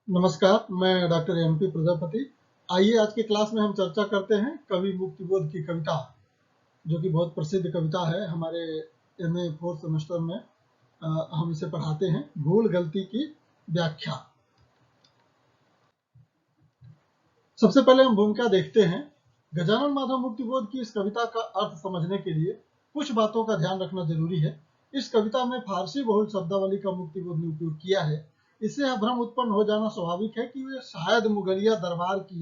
नमस्कार, मैं doctor M P Prajapati. आइए आज की क्लास में हम चर्चा करते हैं कवि मुक्तिबोध की कविता, जो कि बहुत प्रसिद्ध कविता है। हमारे एमए फोर्थ सेमेस्टर में हम इसे पढ़ाते हैं। भूल गलती की व्याख्या। सबसे पहले हम भूमिका देखते हैं। गजानन माधव मुक्तिबोध की इस कविता का अर्थ समझने के लिए कुछ बातों का ध्यान रखना जरूरी है। इस कविता में फारसी बहुल शब्दावली का मुक्तिबोध ने उपयोग किया है। इससे यह भ्रम उत्पन्न हो जाना स्वाभाविक है कि वे शायद मुगलिया दरबार की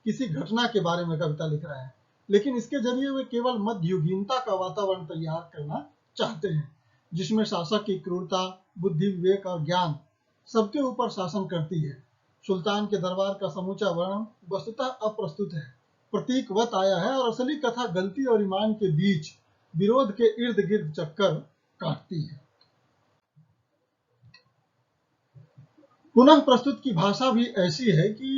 किसी घटना के बारे में कविता लिख रहे हैं, लेकिन इसके जरिए वे केवल मध्ययुगीनता का वातावरण तैयार करना चाहते हैं, जिसमें शासक की क्रूरता, बुद्धि, विवेक और ज्ञान सबके ऊपर शासन करती है। सुल्तान के दरबार का समूचा वर्णन वस्तुतः अप्रस्तुत है, प्रतीकवत आया है, और असली कथा गलती और ईमान के बीच विरोध के इर्द गिर्द चक्कर काटती है। पुनः प्रस्तुत की भाषा भी ऐसी है कि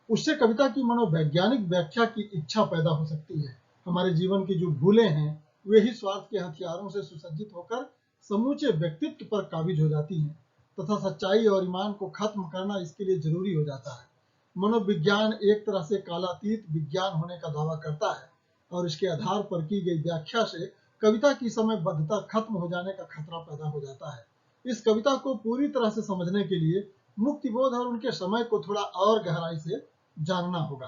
उससे कविता की मनोवैज्ञानिक व्याख्या की इच्छा पैदा हो सकती है। हमारे जीवन की जो भूलें हैं वे ही स्वार्थ के हथियारों से सुसज्जित होकर समूचे व्यक्तित्व पर काबिज हो जाती हैं, तथा सच्चाई और ईमान को खत्म करना इसके लिए जरूरी हो जाता है। मनोविज्ञान एक तरह से कालातीत विज्ञान होने का दावा करता है, और इसके आधार पर की गई व्याख्या से कविता की समयबद्धता खत्म हो जाने का खतरा पैदा हो जाता है। इस कविता को पूरी तरह से समझने के लिए मुक्तिबोध और उनके समय को थोड़ा और गहराई से जानना होगा।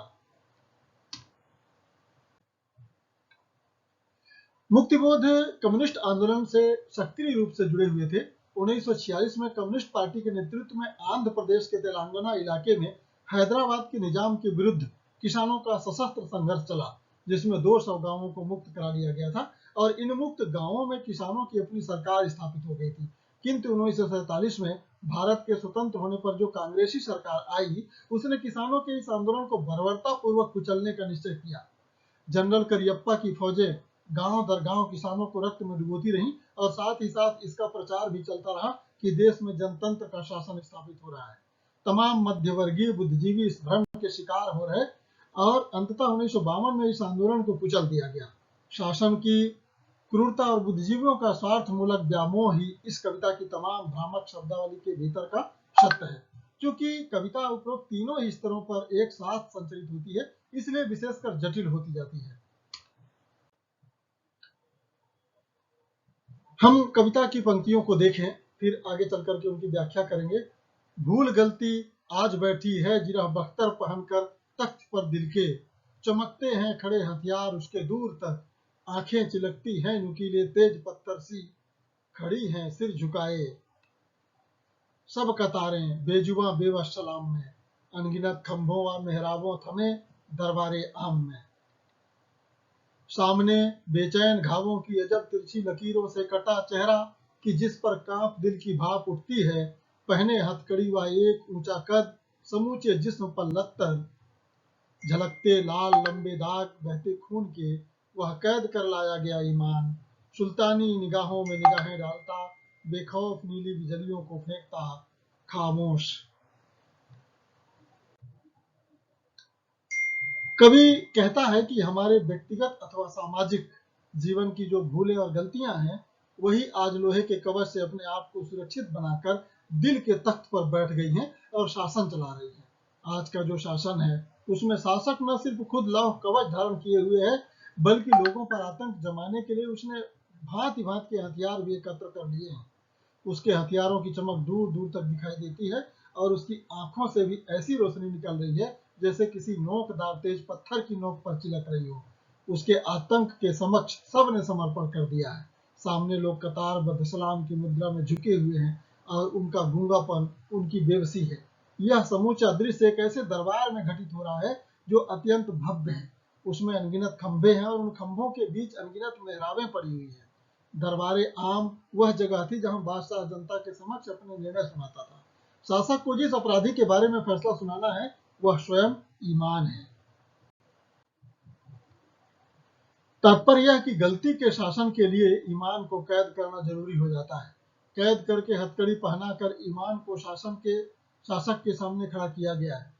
मुक्तिबोध कम्युनिस्ट आंदोलन से सक्रिय रूप से जुड़े हुए थे। 1946 में कम्युनिस्ट पार्टी के नेतृत्व में आंध्र प्रदेश के तेलंगाना इलाके में हैदराबाद के निजाम के विरुद्ध किसानों का सशस्त्र संघर्ष चला, जिसमें 200 गांवों को मुक्त करा लिया गया था, और इन मुक्त गांवों में किसानों की अपनी सरकार स्थापित हो गई थी। किंतु 1947 में भारत के स्वतंत्र होने पर जो कांग्रेसी सरकार आई, उसने किसानों के इस आंदोलन को बर्बरतापूर्वक कुचलने का निश्चय किया। जनरल करियप्पा की फौजें गांव दर गांव किसानों को रक्त में डुबोती रहीं, और साथ ही साथ इसका प्रचार भी चलता रहा कि देश में जनतंत्र का शासन स्थापित हो रहा है। तमाम मध्यवर्गीय बुद्धिजीवी इस भ्रम के शिकार हो रहे, और अंततः 1952 में इस आंदोलन को कुचल दिया गया। शासन की क्रूरता और बुद्धिजीवियों का स्वार्थमूलक व्यामोह ही इस कविता की तमाम भ्रामक शब्दावली के भीतर का सत्य है। क्योंकि कविता उपरोक्त तीनों ही स्तरों पर एक साथ संचरित होती है, इसलिए विशेषकर जटिल होती जाती है। हम कविता की पंक्तियों को देखें, फिर आगे चल करके उनकी व्याख्या करेंगे। भूल गलती आज बैठी है जिरह बख्तर पहनकर तख्त पर दिल के, चमकते हैं खड़े हथियार उसके दूर तक, आंखें चिलकती हैं नुकीले तेज पत्थर सी, खड़ी हैं सिर झुकाए सब कतारें बेजुबा बेवश सलाम में, अनगिनत खंभों व मेहराबों थमे दरबारे आम में। सामने बेचैन घावों की अजब तिरछी लकीरों से कटा चेहरा, कि जिस पर कांप दिल की भाप उठती है, पहने हथकड़ी व एक ऊंचा कद, समूचे जिस्म पर लत्तर, झलकते लाल लंबे दाग बहते खून के, वह कैद कर लाया गया ईमान, सुल्तानी निगाहों में निगाहें डालता, बेखौफ नीली बिजलियों को फेंकता खामोश। कवि कहता है कि हमारे व्यक्तिगत अथवा सामाजिक जीवन की जो भूलें और गलतियां हैं, वही आज लोहे के कवच से अपने आप को सुरक्षित बनाकर दिल के तख्त पर बैठ गई हैं और शासन चला रही हैं। आज का जो शासन है, उसमें शासक न सिर्फ खुद लौह कवच धारण किए हुए है, बल्कि लोगों पर आतंक जमाने के लिए उसने भांति भांति के हथियार भी एकत्र कर लिए हैं। उसके हथियारों की चमक दूर दूर तक दिखाई देती है, और उसकी आंखों से भी ऐसी रोशनी निकल रही है जैसे किसी नोकदार तेज पत्थर की नोक पर चिलक रही हो। उसके आतंक के समक्ष सब ने समर्पण कर दिया है। सामने लोग कतारबद्ध सलाम की मुद्रा में झुके हुए हैं, और उनका गूंगापन उनकी बेबसी है। यह समूचा दृश्य एक ऐसे दरबार में घटित हो रहा है जो अत्यंत भव्य है। उसमें अनगिनत खंभे हैं, और उन खंभों के बीच अनगिनत मेहराबें पड़ी हुई हैं। दरबारे आम वह जगह थी जहां बादशाह जनता के समक्ष अपने निर्णय सुनाता था। शासक को जिस अपराधी के बारे में फैसला सुनाना है, वह स्वयं ईमान है। तात्पर्य यह कि गलती के शासन के लिए ईमान को कैद करना जरूरी हो जाता है। कैद करके हथकड़ी पहनाकर ईमान को शासक के सामने खड़ा किया गया है।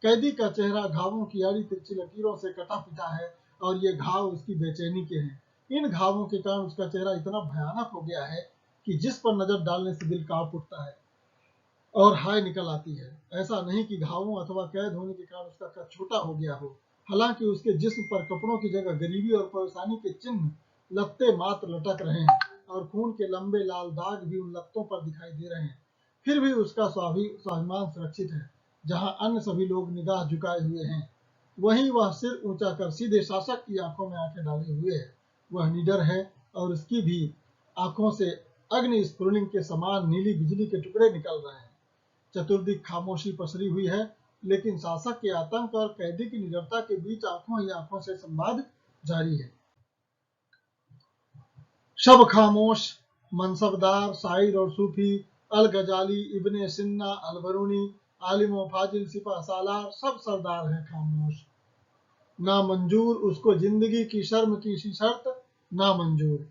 कैदी का चेहरा घावों की आड़ी तिरछी लकीरों से कटा पिटा है, और ये घाव उसकी बेचैनी के हैं। इन घावों के कारण उसका चेहरा इतना भयानक हो गया है कि जिस पर नजर डालने से दिल कांप उठता है। और हाय निकल आती है। ऐसा नहीं कि घावों अथवा कैद होने के कारण उसका कद छोटा हो गया हो, हालांकि उसके जिस्म पर कपड़ों की जगह गरीबी और परेशानी के चिन्ह लत्ते मात्र लटक रहे हैं और खून के लंबे लाल दाग भी उन लत्तों पर दिखाई दे रहे हैं। फिर भी उसका स्वाभिमान सुरक्षित है। जहां अन्य सभी लोग निगाह झुकाए हुए हैं, वहीं वह सिर ऊंचा कर सीधे शासक की आंखों में आंखें डाले हुए है। वह निडर है और उसकी भी आंखों से अग्नि स्फुलिंग के समान नीली बिजली के टुकड़े निकल रहे हैं। चतुर्दिक खामोशी पसरी हुई है, लेकिन शासक के आतंक और कैदी की निडरता के बीच आंखों ही आंखों से संवाद जारी है। सब खामोश, मनसबदार, शायर और सूफी, अल गजाली, इब्ने सिन्ना, अल बरूनी, आलिम व फाजिल, सिपा सालार, सब सरदार हैं खामोश। ना मंजूर उसको जिंदगी की शर्म की सी शर्त, ना मंजूर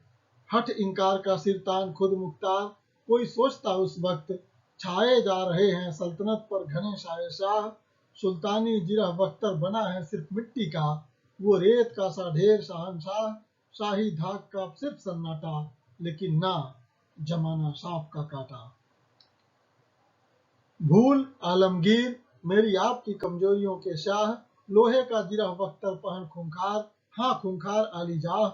हठ इंकार का सिर तान खुद मुख्तार। कोई सोचता उस वक्त छाए जा रहे हैं सल्तनत पर घने शाहे शाह। सुल्तानी जिरह बख्तर बना है सिर्फ मिट्टी का, वो रेत का सा ढेर शहनशाह। शाही धाक का सिर्फ सन्नाटा, लेकिन ना जमाना सांप का काटा। भूल आलमगीर मेरी आपकी कमजोरियों के शाह, लोहे का जिरह बख्तर पहन खूंखार, हाँ खूंखार आलीजाह।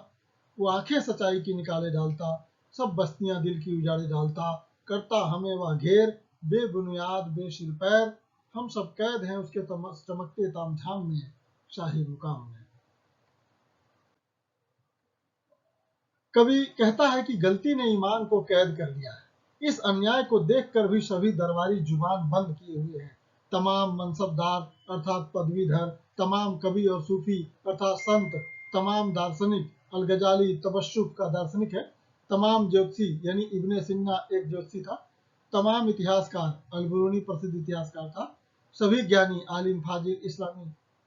वो आंखें सच्चाई की निकाले डालता, सब बस्तियां दिल की उजाड़े डालता। करता हमें वह घेर, बेबुनियाद बेसिर पैर, हम सब कैद हैं उसके चमकते तामझाम में, शाही मुकाम में। कवि कहता है कि गलती ने ईमान को कैद कर लिया है। इस अन्याय को देखकर भी सभी दरबारी जुबान बंद किए हुए हैं। तमाम मनसबदार अर्थात पदवीधर, तमाम कवि और सूफी अर्थात संत, तमाम दार्शनिक, अलगजाली तबस्सुफ का दार्शनिक है, तमाम ज्योतिषी यानी इब्ने सिन्ना एक ज्योतिषी था, तमाम इतिहासकार, अलबरूनी प्रसिद्ध इतिहासकार था, सभी ज्ञानी, आलिम, फाजिल,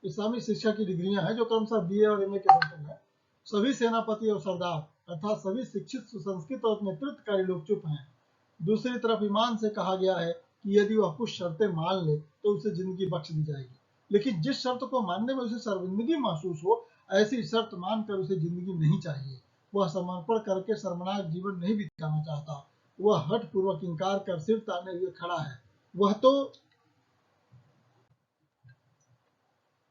इस्लामी शिक्षा की डिग्रियां हैं जो क्रमशः बीए और एमए के समतुल्य है, सभी सेनापति और सरदार अर्थात सभी शिक्षित, सुसंस्कृत और नेतृत्वकारी लोग चुप हैं। दूसरी तरफ ईमान से कहा गया है कि यदि वह कुछ शर्तें मान ले तो उसे जिंदगी बख्श दी जाएगी, लेकिन जिस शर्त को मानने में उसे शर्मिंदगी महसूस हो, ऐसी शर्त मानकर उसे जिंदगी नहीं चाहिए। वह समर्पण करके शर्मनाक जीवन नहीं बिताना चाहता। वह हठ पूर्वक इंकार कर सिर ताने हुए खड़ा है। वह तो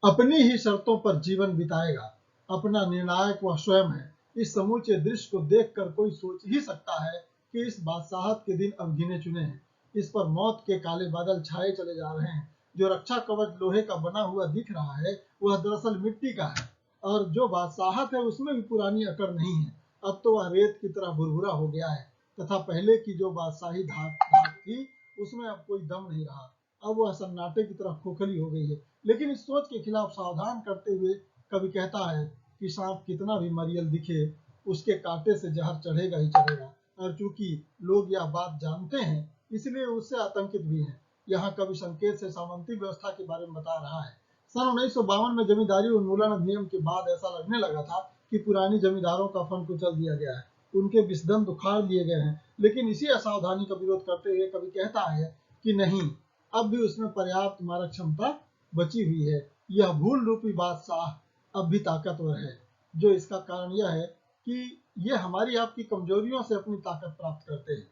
अपनी ही शर्तों पर जीवन बिताएगा। अपना निर्णायक वह स्वयं है। इस समूचे दृश्य को देखकर कोई सोच ही सकता है कि इस बादशाहत के दिन अब गिने चुने हैं। इस पर मौत के काले बादल छाए चले जा रहे हैं। जो रक्षा कवच लोहे का बना हुआ दिख रहा है, वह दरअसल मिट्टी का है, और जो बादशाहत है उसमें भी पुरानी अकड़ नहीं है। अब तो वह रेत की तरह भुरभुरा हो गया है, तथा पहले की जो बादशाही धाक धाक थी उसमें अब कोई दम नहीं रहा। अब वह सन्नाटे की तरह खोखली हो गई है। लेकिन इस सोच के खिलाफ सावधान करते हुए कवि कहता है कि सांप कितना भी मरियल दिखे, उसके कांटे से जहर चढ़ेगा ही चढ़ेगा। और चूंकि लोग यह बात जानते हैं, इसलिए उससे आतंकित भी हैं। यहाँ कवि संकेत से सामंती व्यवस्था के बारे में बता रहा है। सन 1952 में जमींदारी उन्मूलन अधिनियम के बाद ऐसा लगने लगा था कि पुरानी जमींदारों का फंड कुचल दिया गया है, उनके विषदंत उखाड़ लिए गए हैं। लेकिन इसी असावधानी का विरोध करते हुए कवि कहता है कि नहीं, अब भी उसमें पर्याप्त मारक क्षमता बची हुई है। यह भूल रूपी बादशाह अब भी ताकतवर है। जो इसका कारण यह है कि ये हमारी आपकी कमजोरियों से अपनी ताकत प्राप्त करते हैं।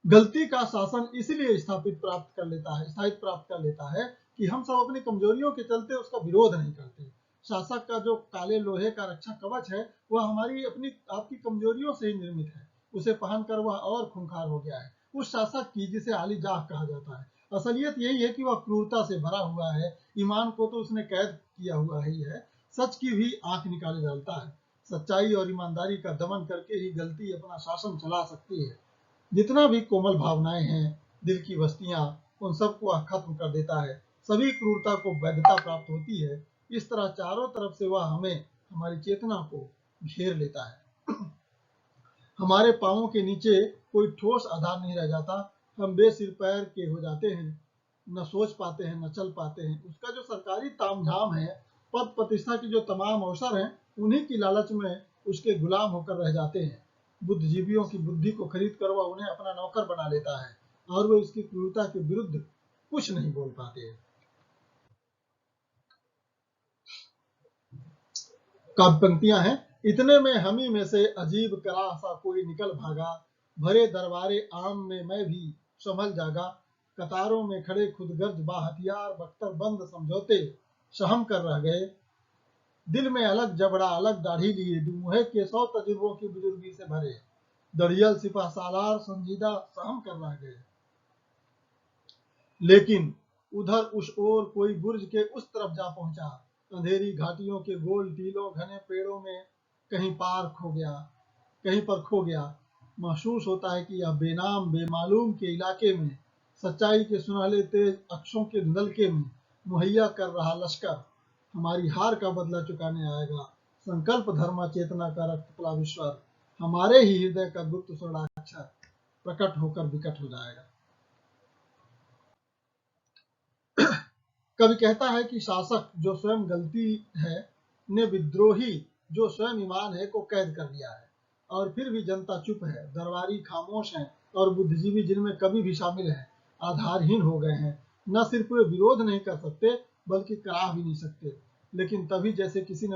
गलती का शासन इसलिए स्थायित्व प्राप्त कर लेता है कि हम सब अपनी कमजोरियों के चलते उसका विरोध नहीं करते। शासक का जो काले लोहे का रक्षा कवच है, वह हमारी अपनी आपकी कमजोरियों से ही निर्मित है। उसे पहनकर वह और खूंखार हो गया है। उस शासक की जिसे आली जाह कहा जाता है, असलियत यही है कि वह क्रूरता से भरा हुआ है। ईमान को तो उसने कैद किया हुआ ही है, सच की भी आंख निकाले डालता है। सच्चाई और ईमानदारी का दमन करके ही गलती अपना शासन चला सकती है। जितना भी कोमल भावनाएं हैं, दिल की बस्तियां, उन सबको वह खत्म कर देता है। सभी क्रूरता को वैधता प्राप्त होती है। इस तरह चारों तरफ से वह हमें, हमारी चेतना को घेर लेता है। हमारे पांवों के नीचे कोई ठोस आधार नहीं रह जाता। हम बेसिर पैर के हो जाते हैं, न सोच पाते हैं, न चल पाते हैं। उसका जो सरकारी तामझाम है, पद प्रतिष्ठा की जो तमाम अवसर हैं, उन्हीं की लालच में उसके गुलाम होकर रह जाते हैं। बुद्धिजीवियों की बुद्धि को खरीद कर वह उन्हें अपना नौकर बना लेता है, और वे उसकी क्रूरता के विरुद्ध कुछ नहीं बोल पाते। काव्य पंक्तियां हैं। इतने में हमी में से अजीब करा सा कोई निकल भागा, भरे दरबारे आम में मैं भी संभल जागा, कतारों में खड़े खुदगर्ज बा हथियार बख्तर बंद समझौते सहम कर रह गए, दिल में अलग जबड़ा अलग दाढ़ी लिए दुमुहे के 100 तजुर्बों की बुजुर्गी से भरे, दरियल सिपा सालार संजीदा सहम कर रह गए। लेकिन उधर उस ओर कोई बुर्ज के उस तरफ जा पहुंचा, अंधेरी घाटियों के गोल टीलों घने पेड़ों में कहीं पर खो गया। महसूस होता है कि यह बेनाम बेमालूम के इलाके में सच्चाई के सुनहले तेज अक्षों के धुंधलके में मुहैया कर रहा लश्कर हमारी हार का बदला चुकाने आएगा। संकल्प धर्म चेतना का रक्त प्लाविश्वर हमारे ही हृदय का गुप्त स्वर्णाक्षर प्रकट होकर विकट हो जाएगा। कवि कहता है कि शासक जो स्वयं गलती है ने विद्रोही जो स्वयं ईमान है को कैद कर लिया है, और फिर भी जनता चुप है, दरबारी खामोश हैं और बुद्धिजीवी जिनमें कभी भी शामिल है आधारहीन हो गए हैं। न सिर्फ वे विरोध नहीं कर सकते बल्कि करा भी नहीं सकते। लेकिन तभी जैसे किसी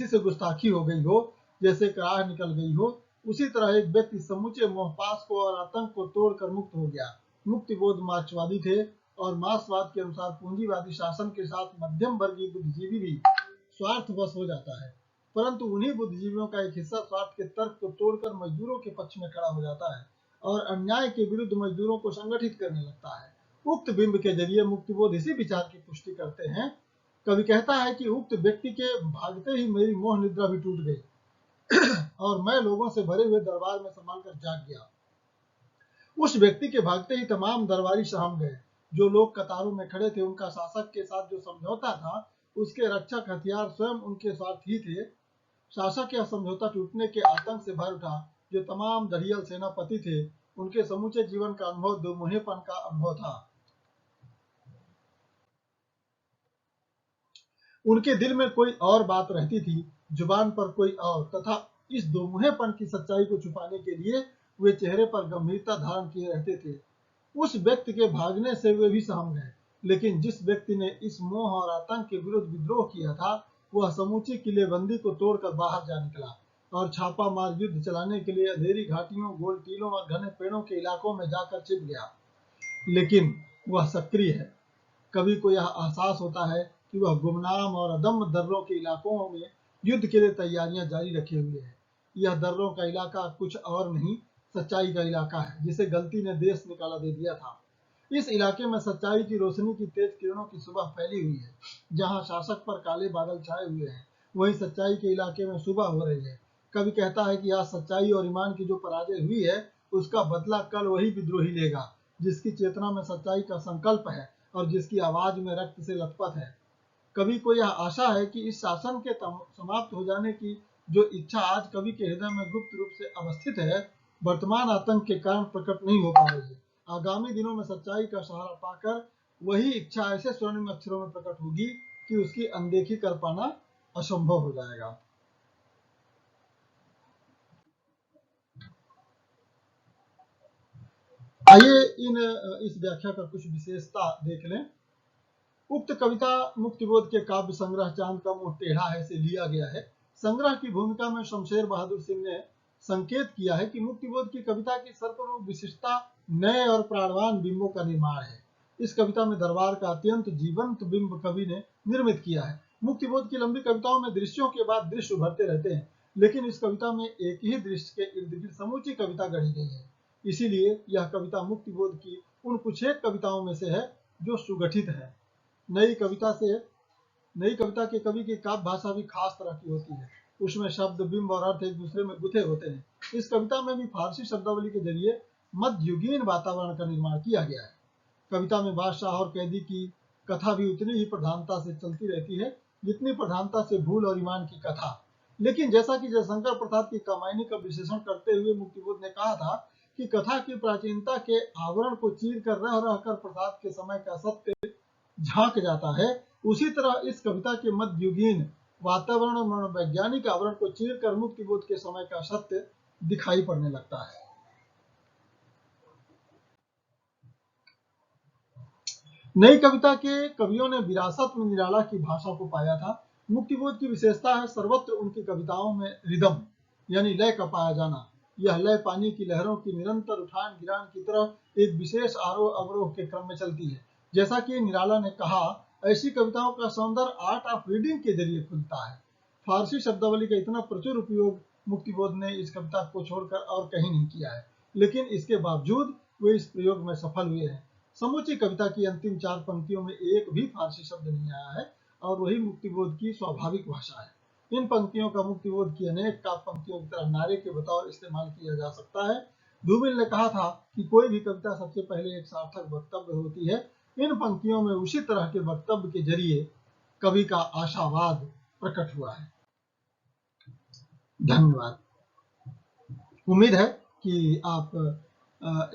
से गुस्ताखी हो गई हो, जैसे कराह निकल गई हो, उसी तरह एक व्यक्ति समूचे मोहपाश को और आतंक को तोड़कर मुक्त हो गया। मुक्तिबोध मार्क्सवादी थे और मार्क्सवाद के अनुसार पूंजीवादी शासन के साथ मध्यम वर्गीय बुद्धिजीवी भी स्वार्थवश हो जाता है, परंतु उन्हीं बुद्धिजीवियों का एक हिस्सा स्वार्थ के तर्क को तोड़कर मजदूरों के पक्ष में खड़ा हो जाता है और अन्याय के विरुद्ध मजदूरों को संगठित करने लगता है। उक्त बिंब के जरिए मुक्तिबोध इसी विचार की पुष्टि करते हैं। कवि कहता है कि उक्त व्यक्ति के भागते ही मेरी मोह निद्रा भी टूट गई और मैं लोगों से भरे हुए दरबार में संभाल कर जाग गया। उस व्यक्ति के भागते ही तमाम दरबारी सहम गए। जो लोग कतारों में खड़े थे, उनका शासक के साथ जो समझौता था उसके रक्षक हथियार स्वयं उनके स्वार्थ ही थे। शासक यह समझौता टूटने के आतंक से भर उठा। जो तमाम दरियल सेनापति थे, उनके समूचे जीवन का अनुभव दोमुहेपन का अनुभव था। उनके दिल में कोई और बात रहती थी, जुबान पर कोई और, तथा इस दोमुहेपन की सच्चाई को छुपाने के लिए वे चेहरे पर गंभीरता धारण किए रहते थे। उस व्यक्ति के भागने से वे भी सहम गए, लेकिन जिस व्यक्ति ने इस मोह और आतंक के विरुद्ध विद्रोह किया था, वह समूची किलेबंदी को तोड़कर बाहर जा निकला और छापा मार युद्ध चलाने के लिए अंधेरी घाटियों, गोल टीलों और घने पेड़ों के इलाकों में जाकर छिप गया। लेकिन वह सक्रिय है। कवि को यह एहसास होता है कि वह गुमनाम और अदम्य दर्रों के इलाकों में युद्ध के लिए तैयारियां जारी रखे हुए है। यह दर्रों का इलाका कुछ और नहीं, सच्चाई का इलाका है, जिसे गलती ने देश निकाला दे दिया था। इस इलाके में सच्चाई की रोशनी की तेज किरणों की सुबह फैली हुई है। जहां शासक पर काले बादल छाए हुए हैं, वहीं सच्चाई के इलाके में सुबह हो रही है। कवि कहता है कि आज सच्चाई और ईमान की जो पराजय हुई है, उसका बदला कल वही विद्रोही लेगा जिसकी चेतना में सच्चाई का संकल्प है और जिसकी आवाज में रक्त से लथपथ है। कवि को यह आशा है कि इस शासन के समाप्त हो जाने की जो इच्छा आज कवि के हृदय में गुप्त रूप से अवस्थित है, वर्तमान आतंक के कारण प्रकट नहीं हो पा रही है। आगामी दिनों में सच्चाई का सहारा पाकर वही इच्छा ऐसे स्वर्णिम अक्षरों में प्रकट होगी कि उसकी अनदेखी कर पाना असंभव हो जाएगा। आइए इस व्याख्या का कुछ विशेषता देख लें। उक्त कविता मुक्तिबोध के काव्य संग्रह चांद का मुंह टेढ़ा है से लिया गया है। संग्रह की भूमिका में शमशेर बहादुर सिंह ने संकेत किया है कि मुक्तिबोध की कविता की सर्वरूप विशिष्टता नए और प्राणवान बिंबों का निर्माण है। इस कविता में दरबार का अत्यंत जीवंत बिंब कवि ने निर्मित किया है। मुक्तिबोध की लंबी कविताओं में दृश्यों के बाद दृश्य उभरते रहते हैं, लेकिन इस कविता में एक ही दृश्य के इर्द गिर्द समूची कविता गढ़ी गई है। इसीलिए यह कविता मुक्तिबोध की उन कुछ एक कविताओं में से है जो सुगठित है। नई कविता के कवि की काव्य भाषा भी खास तरह की होती है। उसमें शब्द, बिंब और अर्थ एक दूसरे में गुथे होते हैं। इस कविता में भी फारसी शब्दावली के जरिए मध्ययुगीन वातावरण का निर्माण किया गया है। कविता में बादशाह और कैदी की कथा भी उतनी ही प्रधानता से चलती रहती है जितनी प्रधानता से भूल और ईमान की कथा। लेकिन जैसा कि जयशंकर प्रसाद की कामायनी का विश्लेषण करते हुए मुक्तिबोध ने कहा था कि कथा की प्राचीनता के आवरण को चीर कर रह रहकर प्रसाद के समय का सत्य झांक जाता है, उसी तरह इस कविता के मध्ययुगीन वातावरण और मनोवैज्ञानिक आवरण को चीर कर मुक्तिबोध के समय का सत्य दिखाई पड़ने लगता है। नई कविता के कवियों ने विरासत में निराला की भाषा को पाया था। मुक्तिबोध की विशेषता है सर्वत्र उनकी कविताओं में रिदम यानी लय का पाया जाना। यह लय पानी की लहरों की निरंतर उठान गिरान की तरह एक विशेष आरोह अवरोह के क्रम में चलती है। जैसा कि निराला ने कहा, ऐसी कविताओं का सौंदर्य आर्ट ऑफ रीडिंग के जरिए खुलता है। फारसी शब्दावली का इतना प्रचुर उपयोग मुक्तिबोध ने इस कविता को छोड़कर और कहीं नहीं किया है, लेकिन इसके बावजूद वे इस प्रयोग में सफल हुए हैं। समूची कविता की अंतिम 4 पंक्तियों में एक भी फारसी शब्द नहीं आया है और वही मुक्तिबोध की स्वाभाविक भाषा है। इन पंक्तियों का मुक्तिबोध की अनेक काव्य पंक्तियों की तरह नारे के बतौर इस्तेमाल किया जा सकता है। धूमिल ने कहा था कि कोई भी कविता सबसे पहले एक सार्थक वक्तव्य होती है। इन पंक्तियों में उसी तरह के वक्तव्य के जरिए कवि का आशावाद प्रकट हुआ है। धन्यवाद। उम्मीद है कि आप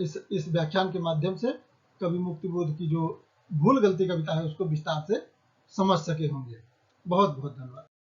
इस व्याख्यान के माध्यम से कवि मुक्तिबोध की जो भूल गलती कविता है उसको विस्तार से समझ सके होंगे। बहुत बहुत धन्यवाद।